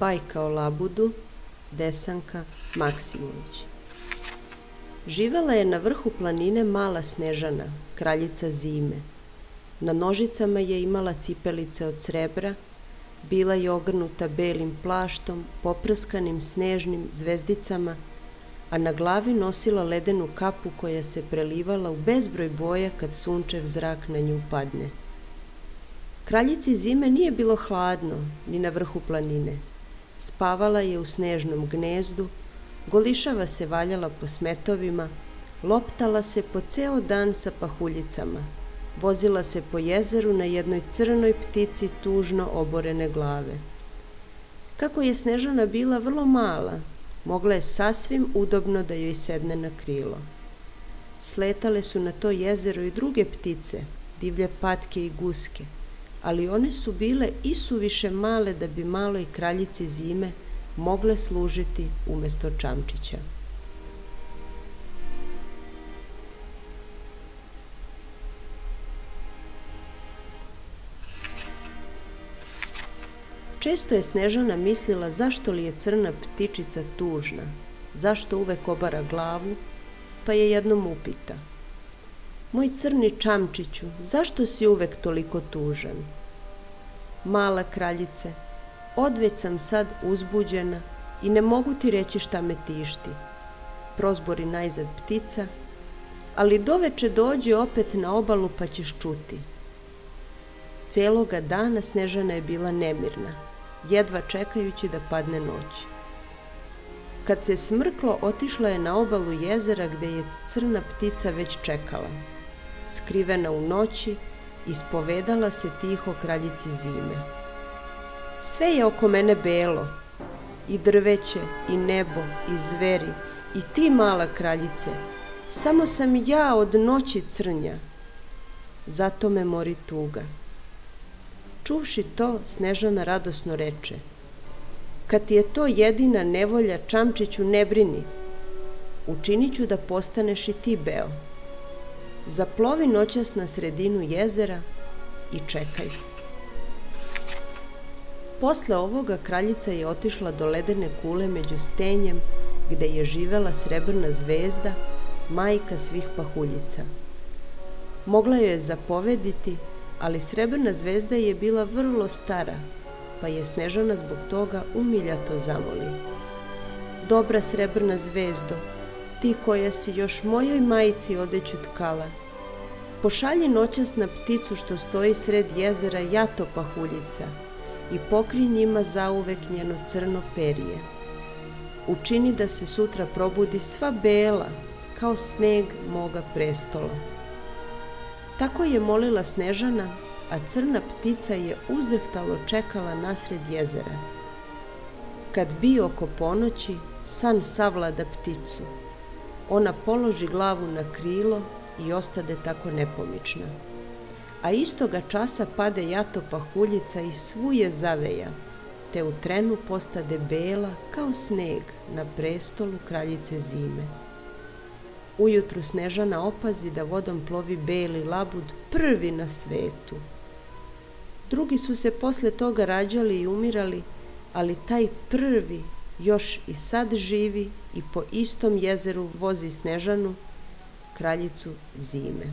Bajka o labudu, Desanka Maksimović. Živela je na vrhu planine mala Snežana, kraljica zime. Na nožicama je imala cipelice od srebra, bila je ogrnuta belim plaštom, poprskanim snežnim zvezdicama, a na glavi nosila ledenu kapu koja se prelivala u bezbroj boja kad sunčev zrak na nju padne. Kraljici zime nije bilo hladno, ni na vrhu planine. Spavala je u snežnom gnezdu, golišava se valjala po smetovima, loptala se po ceo dan sa pahuljicama, vozila se po jezeru na jednoj crnoj ptici tužno oborene glave. Kako je Snežana bila vrlo mala, mogla je sasvim udobno da joj sedne na krilo. Sletale su na to jezero i druge ptice, divlje patke i guske, ali one su bile isuviše male da bi maloj kraljici zime mogle služiti umesto čamčića. Često je Snežana mislila zašto li je crna ptičica tužna, zašto uvek obara glavu, pa je jednom upita: "Moj crni čamčiću, zašto si uvek toliko tužan?" "Mala kraljice, odveć sam sad uzbuđena i ne mogu ti reći šta me tišti," prozbori najzad ptica, "ali doveče dođi opet na obalu pa ćeš čuti." Celoga dana Snežana je bila nemirna, jedva čekajući da padne noć. Kad se smrklo, otišla je na obalu jezera gde je crna ptica već čekala. Skrivena u noći, ispovedala se tiho kraljici zime: "Sve je oko mene belo, i drveće, i nebo, i zveri, i ti, mala kraljice, samo sam ja od noći crnja, zato me mori tuga." Čuvši to, Snežana radosno reče: "Kad ti je to jedina nevolja, čamčiću, ne brini, učinit ću da postaneš i ti beo. Zaplovi noćas na sredinu jezera i čekaj." Posle ovoga kraljica je otišla do ledene kule među stenjem gde je živela srebrna zvezda, majka svih pahuljica. Mogla joj je zapovediti, ali srebrna zvezda je bila vrlo stara, pa je Snežana zbog toga umiljato zamoli: "Dobra srebrna zvezdo, ti koja si još mojoj majici odeću tkala, pošalji noćas na pticu što stoji sred jezera jato pahuljica i pokri njima zauvek njeno crno perje. Učini da se sutra probudi sva bela, kao sneg moga prestola." Tako je molila Snežana, a crna ptica je uzdrhtalo čekala nasred jezera. Kad bi oko ponoći, san savlada pticu. Ona položi glavu na krilo i ostade tako nepomična. A istoga časa pade jato pahuljica i svuje zaveja, te u trenu postade bela kao sneg na prestolu kraljice zime. Ujutru Snežana opazi da vodom plovi beli labud, prvi na svetu. Drugi su se posle toga rađali i umirali, ali taj prvi još i sad živi i po istom jezeru vozi Snežanu, kraljicu zime.